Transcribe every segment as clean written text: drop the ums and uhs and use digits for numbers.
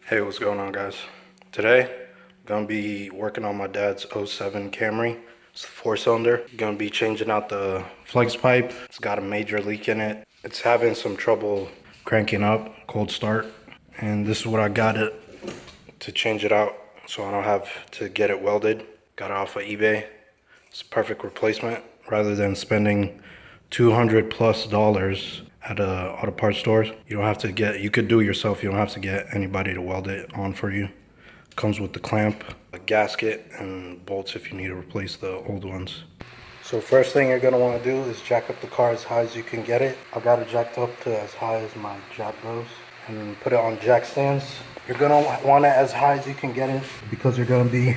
Hey, what's going on, guys? Today, I'm gonna be working on my dad's '07 Camry. It's the 4-cylinder. Gonna be changing out the flex pipe. It's got a major leak in it. It's having some trouble cranking up, cold start. And this is what I got it to change it out so I don't have to get it welded. Got it off of eBay. It's a perfect replacement rather than spending $200+ at auto parts stores. You don't have to you could do it yourself. You don't have to get anybody to weld it on for you. It comes with the clamp, a gasket, and bolts if you need to replace the old ones. So first thing you're gonna want to do is jack up the car as high as you can get it. I got it jacked up to as high as my jack goes, and then put it on jack stands. You're gonna want it as high as you can get it because you're gonna be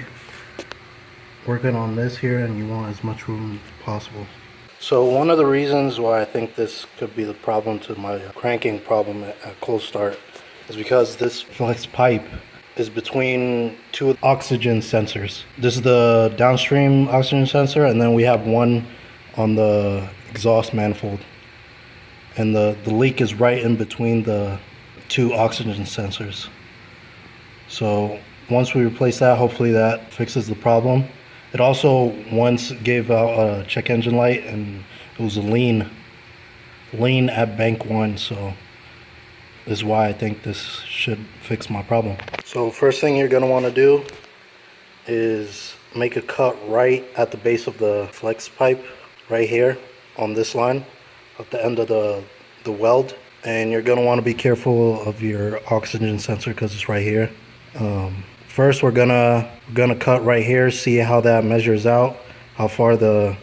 working on this here, and you want as much room as possible. So one of the reasons why I think this could be the problem to my cranking problem at cold start is because this flex pipe is between two oxygen sensors. This is the downstream oxygen sensor, and then we have one on the exhaust manifold. And the leak is right in between the two oxygen sensors. So once we replace that, hopefully that fixes the problem. It also once gave out a check engine light, and it was a lean at bank 1, so this is why I think this should fix my problem. So first thing you're gonna wanna do is make a cut right at the base of the flex pipe, right here on this line at the end of the weld. And you're gonna wanna be careful of your oxygen sensor because it's right here. First, we're gonna cut right here, see how that measures out, how far the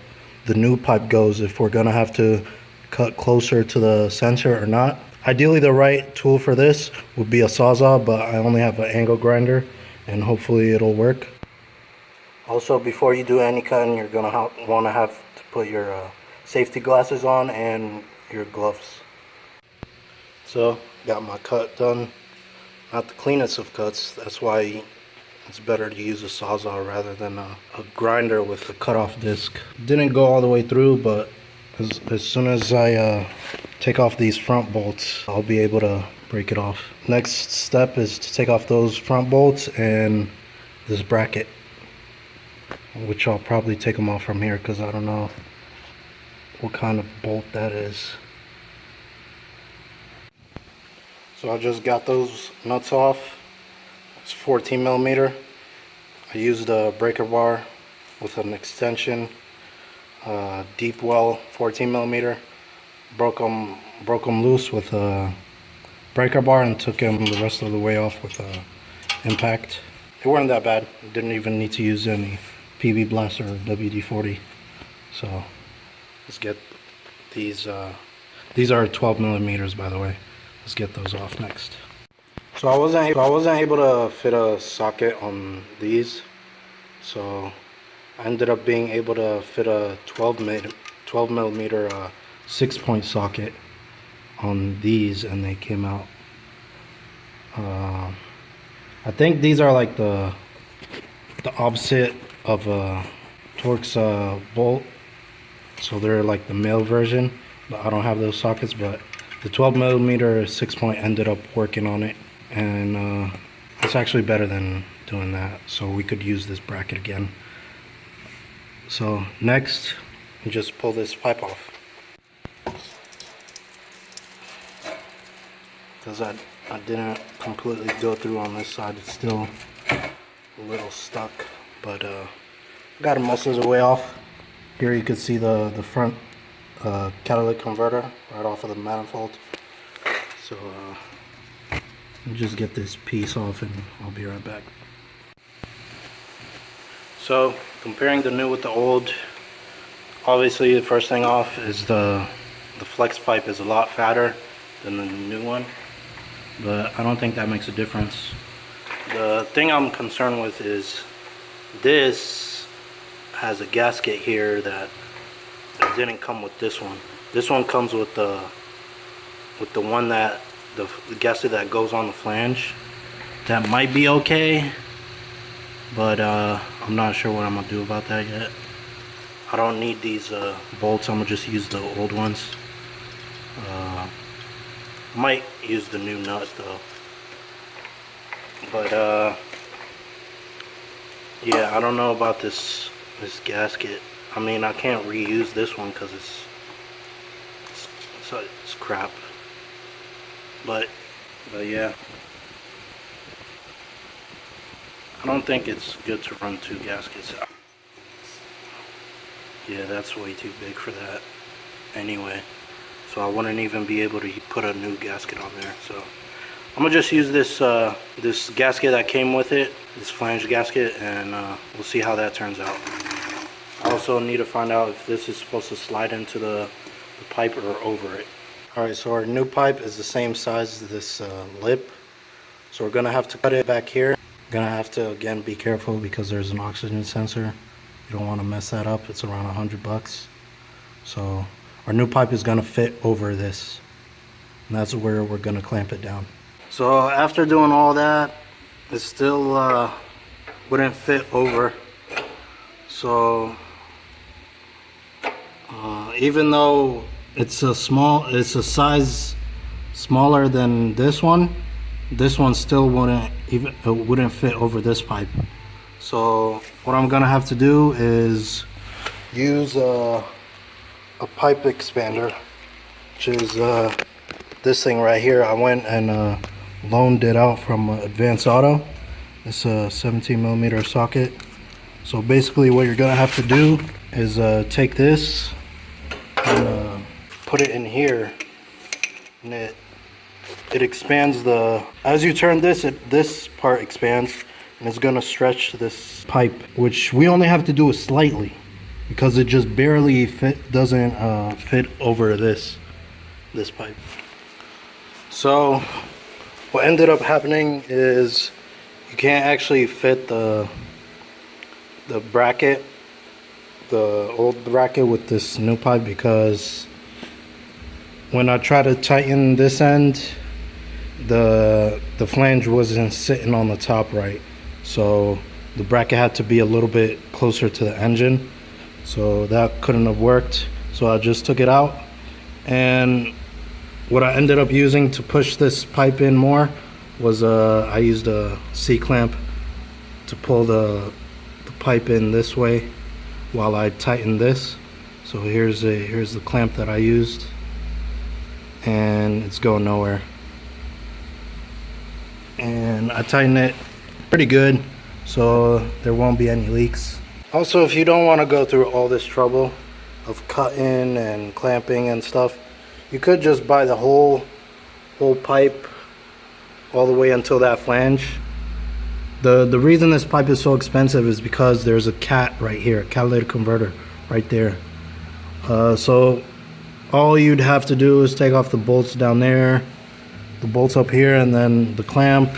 new pipe goes, if we're gonna have to cut closer to the sensor or not. Ideally, the right tool for this would be a Sawzall, but I only have an angle grinder, and hopefully it'll work. Also, before you do any cutting, you're gonna wanna have to put your safety glasses on and your gloves. So, got my cut done. Not the cleanest of cuts, that's why it's better to use a Sawzall rather than a grinder with a cutoff disc. Didn't go all the way through, but as soon as I take off these front bolts, I'll be able to break it off. Next step is to take off those front bolts and this bracket, which I'll probably take them off from here because I don't know what kind of bolt that is. So I just got those nuts off. It's 14mm. I used a breaker bar with an extension, deep well 14mm. Broke them loose with a breaker bar and took them the rest of the way off with a impact. They weren't that bad. Didn't even need to use any PB Blaster or WD-40. So let's get these. These are 12mm, by the way. Let's get those off next. So I wasn't able to fit a socket on these, so I ended up being able to fit a 12mm 6-point socket on these, and they came out. I think these are like the opposite of Torque's bolt, so they're like the male version, but I don't have those sockets. But the 12mm 6-point ended up working on it, and it's actually better than doing that, so we could use this bracket again. So next, you just pull this pipe off, because I didn't completely go through on this side. It's still a little stuck, but got it most of the way off. Here you can see the front catalytic converter right off of the manifold. So just get this piece off and I'll be right back. So comparing the new with the old, obviously the first thing off is the flex pipe is a lot fatter than the new one, but I don't think that makes a difference. The thing I'm concerned with is this has a gasket here that didn't come with this one. This one comes with the one that the gasket that goes on the flange. That might be okay, but I'm not sure what I'm gonna do about that yet. I don't need these bolts. I'm gonna just use the old ones. Might use the new nut though. But yeah, I don't know about this gasket. I mean, I can't reuse this one because it's crap. But yeah, I don't think it's good to run 2 gaskets. Yeah, that's way too big for that anyway. So I wouldn't even be able to put a new gasket on there. So I'm gonna just use this this gasket that came with it, this flange gasket, and we'll see how that turns out. I also need to find out if this is supposed to slide into the pipe or over it. Alright, so our new pipe is the same size as this lip. So we're gonna have to cut it back here. Gonna have to again be careful because there's an oxygen sensor. You don't want to mess that up. It's around $100. So our new pipe is gonna fit over this, and that's where we're gonna clamp it down. So after doing all that, it still wouldn't fit over. So even though it's a size smaller than this one still wouldn't fit over this pipe. So what I'm gonna have to do is use a pipe expander, which is this thing right here. I went and loaned it out from Advanced Auto. It's a 17mm socket. So basically what you're gonna have to do is take this and put it in here, and it expands as you turn this, this part expands, and it's gonna stretch this pipe, which we only have to do it slightly because it just barely doesn't fit over this pipe. So what ended up happening is you can't actually fit the bracket, the old bracket with this new pipe, because when I try to tighten this end, the flange wasn't sitting on the top right, so the bracket had to be a little bit closer to the engine, so that couldn't have worked. So I just took it out, and what I ended up using to push this pipe in more was I used a C-clamp to pull the pipe in this way while I tighten this. So here's the clamp that I used, and it's going nowhere. And I tighten it pretty good so there won't be any leaks. Also, if you don't want to go through all this trouble of cutting and clamping and stuff, you could just buy the whole pipe all the way until that flange. The reason this pipe is so expensive is because there's a cat right here, a catalytic converter right there. So all you'd have to do is take off the bolts down there, the bolts up here, and then the clamp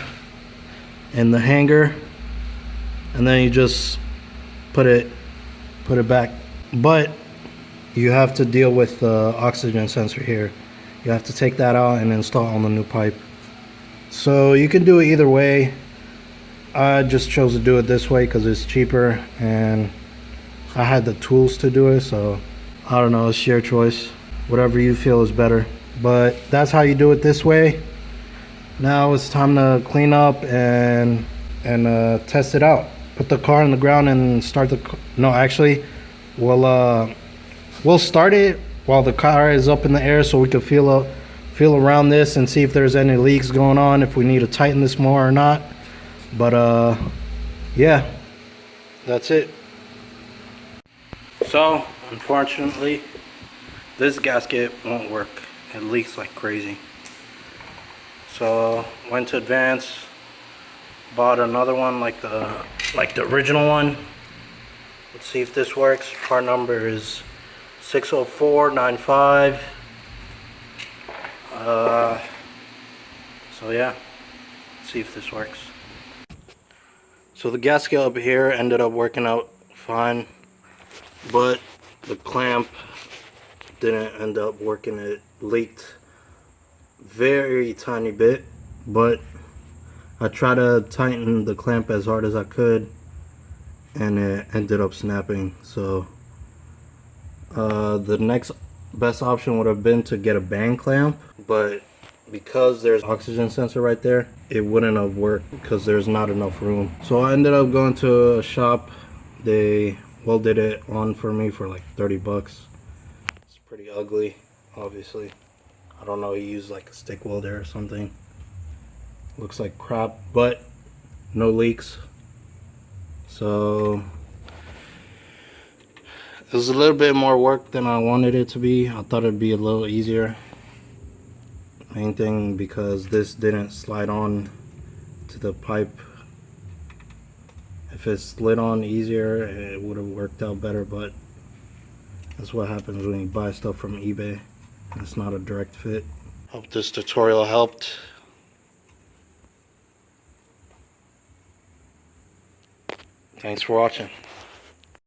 and the hanger, and then you just put it back. But you have to deal with the oxygen sensor here. You have to take that out and install on the new pipe. So you can do it either way. I just chose to do it this way because it's cheaper and I had the tools to do it. So I don't know, it's your choice, whatever you feel is better. But that's how you do it this way. Now it's time to clean up and test it out. Put the car on the ground and start no, actually we'll start it while the car is up in the air, so we can feel around this and see if there's any leaks going on, if we need to tighten this more or not. But yeah, that's it. So unfortunately this gasket won't work. It leaks like crazy. So went to Advance, bought another one like the original one. Let's see if this works. Part number is 60495. So yeah, let's see if this works. So the gasket up here ended up working out fine, but the clamp didn't end up working. It leaked very tiny bit, but I tried to tighten the clamp as hard as I could and it ended up snapping. So the next best option would have been to get a band clamp, but because there's oxygen sensor right there, it wouldn't have worked because there's not enough room. So I ended up going to a shop. They welded it on for me for like 30 bucks. It's pretty ugly, obviously. I don't know, he used like a stick welder or something. Looks like crap, but no leaks. So it was a little bit more work than I wanted it to be. I thought it'd be a little easier. Main thing, because this didn't slide on to the pipe. If it slid on easier, it would have worked out better, but that's what happens when you buy stuff from eBay and it's not a direct fit. Hope this tutorial helped. Thanks for watching.